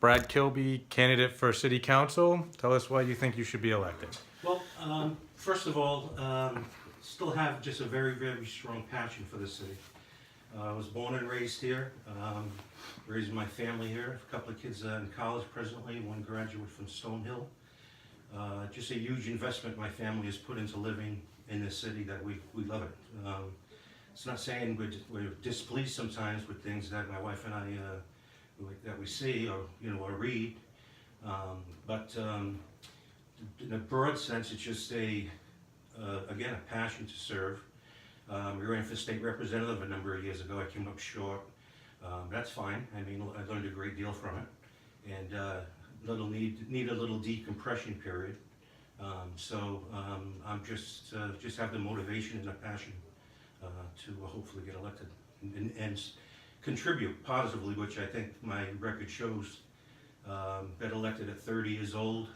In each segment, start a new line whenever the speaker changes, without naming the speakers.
Brad Kirby, candidate for City Council. Tell us why you think you should be elected.
Well, first of all, still have just a very, very strong passion for the city. I was born and raised here, raised my family here, a couple of kids in college presently, one graduate from Stonehill. Just a huge investment my family has put into living in this city that we love it. It's not saying we're displeased sometimes with things that my wife and I, that we see or, or read, but in a broad sense, it's just again, a passion to serve. We ran for state representative a number of years ago. I came up short. That's fine. I mean, I learned a great deal from it, and need a little decompression period. I'm just have the motivation and the passion to hopefully get elected and contribute positively, which I think my record shows. Got elected at 30 years old,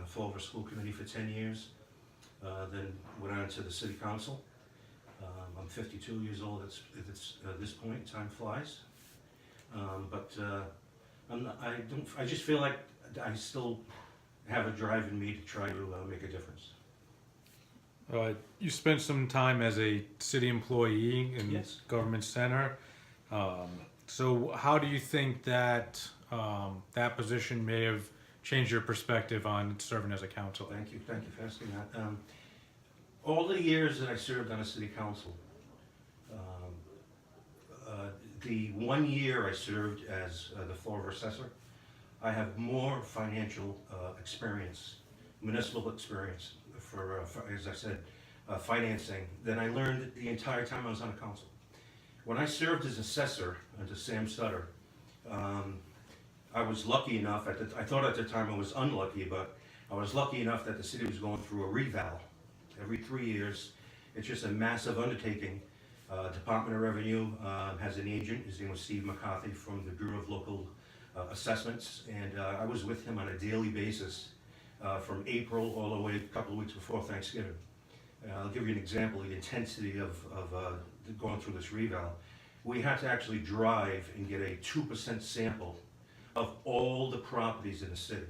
Fall River School Committee for 10 years, then went on to the City Council. I'm 52 years old at this point. Time flies, I just feel like I still have a drive in me to try to make a difference.
You spent some time as a city employee in
Yes.
Government Center. So how do you think that that position may have changed your perspective on serving as a council?
Thank you for asking that. All the years that I served on a city council, the 1 year I served as the Fall River assessor, I have more financial experience, municipal experience for as I said, financing than I learned the entire time I was on a council. When I served as assessor under Sam Sutter, I was lucky enough, I thought at the time I was unlucky, but I was lucky enough that the city was going through a reval every 3 years. It's just a massive undertaking. Department of Revenue has an agent. His name was Steve McCarthy from the Bureau of Local Assessments, and I was with him on a daily basis from April all the way a couple of weeks before Thanksgiving. I'll give you an example, the intensity of going through this reval. We had to actually drive and get a 2% sample of all the properties in the city.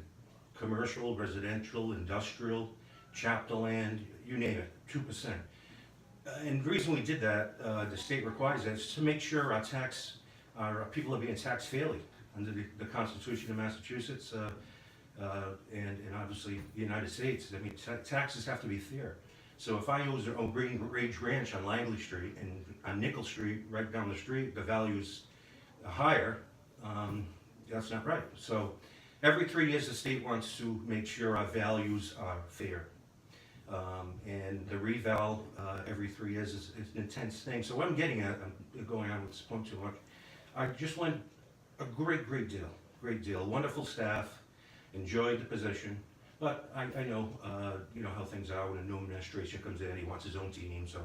Commercial, residential, industrial, chapter land, you name it, 2%. And the reason we did that, the state requires that, is to make sure our people are being taxed fairly under the Constitution of Massachusetts and obviously the United States. I mean, taxes have to be fair. So if I own Green Ridge Ranch on Langley Street and on Nickel Street, right down the street, the value's higher, that's not right. So every 3 years the state wants to make sure our values are fair. And the reval every 3 years is an intense thing. So what I'm getting at, I'm going on with this point too much, I just went a great deal, wonderful staff, enjoyed the position. But I know, how things are when a new administration comes in, he wants his own team. So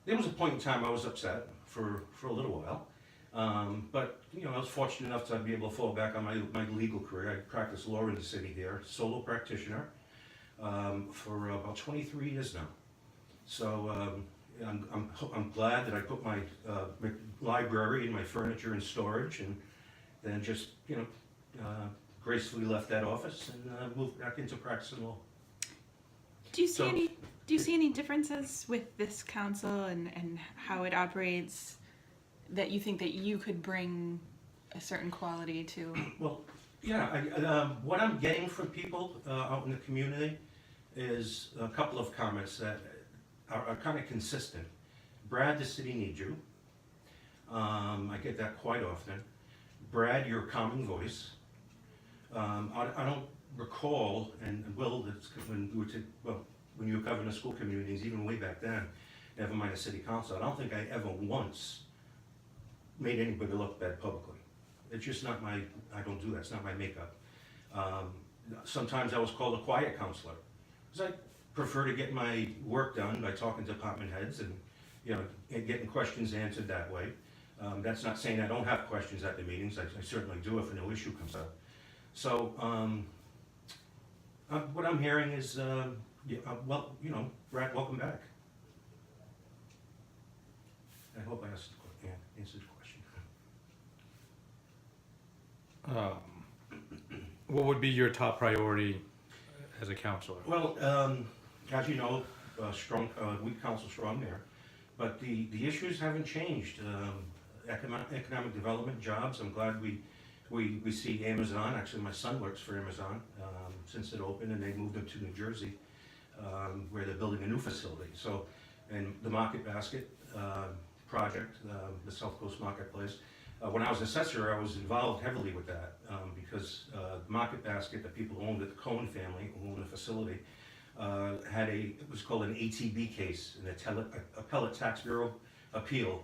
there was a point in time I was upset for a little while. But I was fortunate enough to be able to fall back on my legal career. I practiced law in the city here, solo practitioner, for about 23 years now. So I'm glad that I put my library and my furniture in storage, and then just gracefully left that office and moved back into practicing law.
Do you see any differences with this council and how it operates that you think that you could bring a certain quality to?
Well, yeah, what I'm getting from people out in the community is a couple of comments that are kind of consistent. Brad, the city needs you. I get that quite often. Brad, you're a calming voice. I don't recall, and Will, when you were covering the school communities, even way back then, never mind the city council, I don't think I ever once made anybody look bad publicly. It's just not I don't do that, it's not my makeup. Sometimes I was called a quiet counselor, because I prefer to get my work done by talking to department heads and getting questions answered that way. That's not saying I don't have questions at the meetings, I certainly do if a new issue comes up. So what I'm hearing is, Brad, welcome back. I hope I answered the question.
what would be your top priority as a counselor?
Well, as you know, weak council, strong mayor, but the issues haven't changed. Economic development, jobs, I'm glad we see Amazon. Actually, my son works for Amazon since it opened, and they moved him to New Jersey, where they're building a new facility. So, and the Market Basket project, the South Coast Marketplace. When I was assessor, I was involved heavily with that because Market Basket, the people who owned it, the Cohen family, who owned the facility, it was called an ATB case, an appellate tax bureau appeal,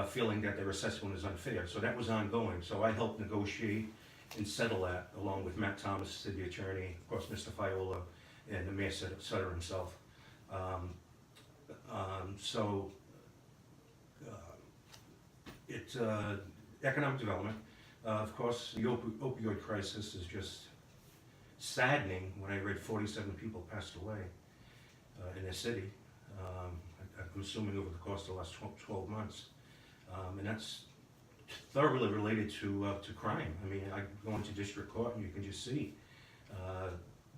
feeling that their assessment was unfair. So that was ongoing. So I helped negotiate and settle that along with Matt Thomas, city attorney, of course, Mr. Fiola, and the mayor Sutter himself. So it's economic development. Of course, the opioid crisis is just saddening when I read 47 people passed away in the city. I'm assuming over the course of the last 12 months. And that's thoroughly related to crime. I mean, I go into district court and you can just see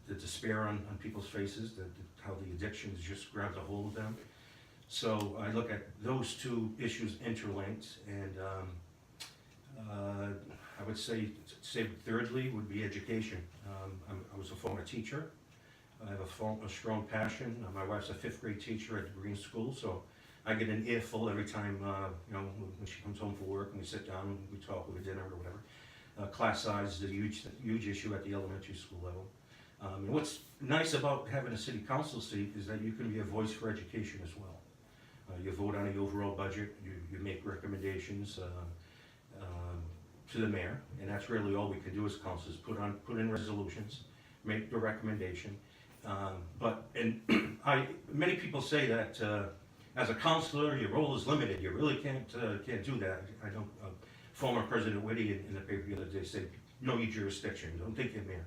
the despair on people's faces, how the addictions just grabbed a hold of them. So I look at those two issues interlinked, and I would say thirdly would be education. I was a former teacher. I have a strong passion. My wife's a 5th grade teacher at the Green School, so I get an earful every time, when she comes home from work and we sit down and we talk over dinner or whatever. Class size is a huge issue at the elementary school level. And what's nice about having a city council seat is that you can be a voice for education as well. You vote on the overall budget, you make recommendations to the mayor, and that's really all we can do as councils, put in resolutions, make the recommendation. Many people say that as a councilor, your role is limited. You really can't do that. I know former President Whitty in the paper the other day said, know your jurisdiction, don't think you're mayor.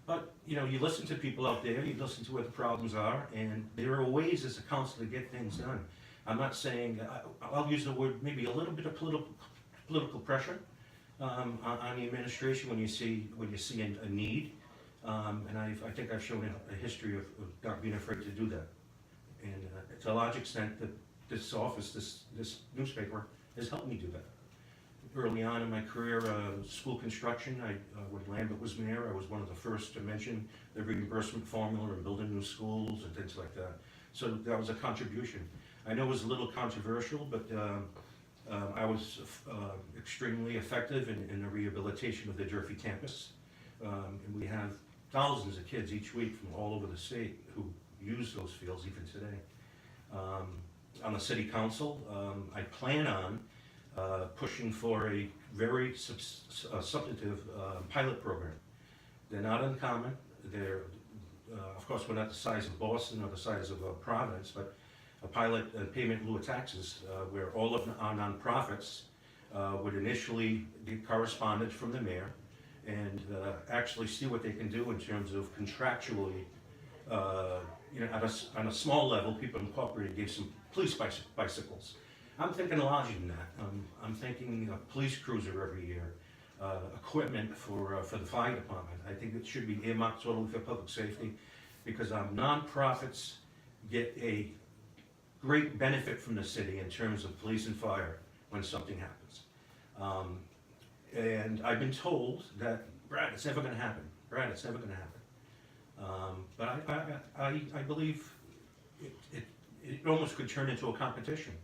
But, you listen to people out there, you listen to what the problems are, and there are ways as a council to get things done. I'm not saying, I'll use the word, maybe a little bit of political pressure on the administration when you see a need. And I think I've shown a history of not being afraid to do that. And to a large extent, that this office, this newspaper, has helped me do that. Early on in my career, school construction, when Lambert was mayor, I was one of the first to mention the reimbursement formula and building new schools and things like that. So that was a contribution. I know it was a little controversial, but I was extremely effective in the rehabilitation of the Durfee campus. And we have thousands of kids each week from all over the state who use those fields even today. On the city council, I plan on pushing for a very substantive pilot program. They're not uncommon. They're, of course, we're not the size of Boston or the size of Providence, but a pilot payment in lieu of taxes, where all of our nonprofits would initially get correspondence from the mayor and actually see what they can do in terms of contractually, on a small level, people incorporated gave some police bicycles. I'm thinking larger than that. I'm thinking a police cruiser every year, equipment for the fire department. I think it should be earmarked totally for public safety, because nonprofits get a great benefit from the city in terms of police and fire when something happens. And I've been told that, Brad, it's never going to happen. Brad, it's never going to happen. But I believe it almost could turn into a competition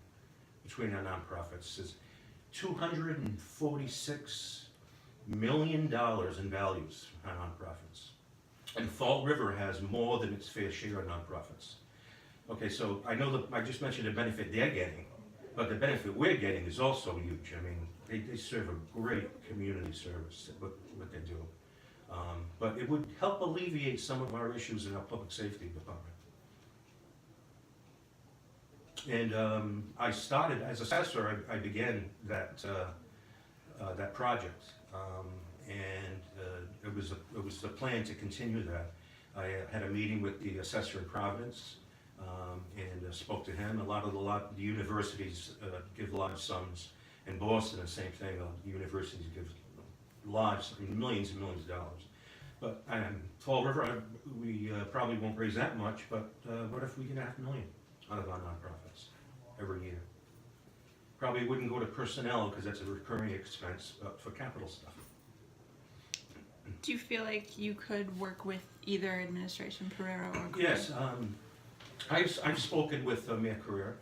between our nonprofits. There's $246 million in values on nonprofits. And Fall River has more than its fair share of nonprofits. Okay, so I know that I just mentioned the benefit they're getting, but the benefit we're getting is also huge. I mean, they serve a great community service, what they do. But it would help alleviate some of our issues in our public safety department. And I started, as assessor, I began that project. And it was the plan to continue that. I had a meeting with the assessor in Providence, and spoke to him. A lot of the universities give large sums. In Boston, the same thing. The universities give large, millions and millions of dollars. But Fall River, we probably won't raise that much, but what if we get $500,000 out of our nonprofits every year? Probably wouldn't go to personnel because that's a recurring expense, but for capital stuff.
Do you feel like you could work with either administration, Pereira or Gordon?
Yes, I've spoken with Mayor Carrera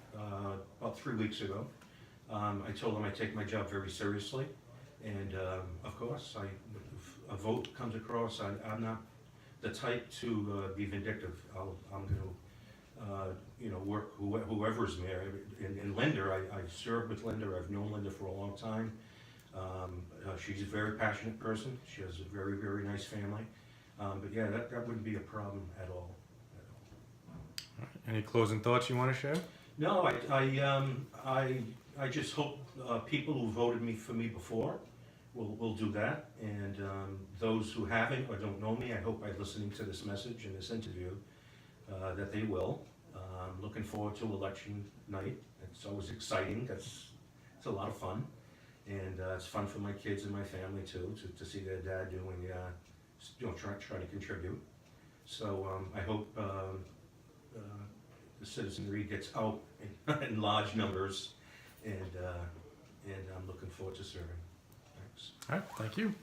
about 3 weeks ago. I told him I take my job very seriously, and of course, if a vote comes across, I'm not the type to be vindictive. I'm going to work whoever's mayor. In Linda, I served with Linda. I've known Linda for a long time. She's a very passionate person. She has a very, very nice family. But yeah, that wouldn't be a problem at all.
Any closing thoughts you want to share?
No, I just hope people who voted for me before will do that, and those who haven't or don't know me, I hope by listening to this message and this interview that they will. Looking forward to election night. It's always exciting. It's a lot of fun, and it's fun for my kids and my family too to see their dad doing trying to contribute. So I hope the citizenry gets out in large numbers, and I'm looking forward to serving. Thanks.
All right, thank you.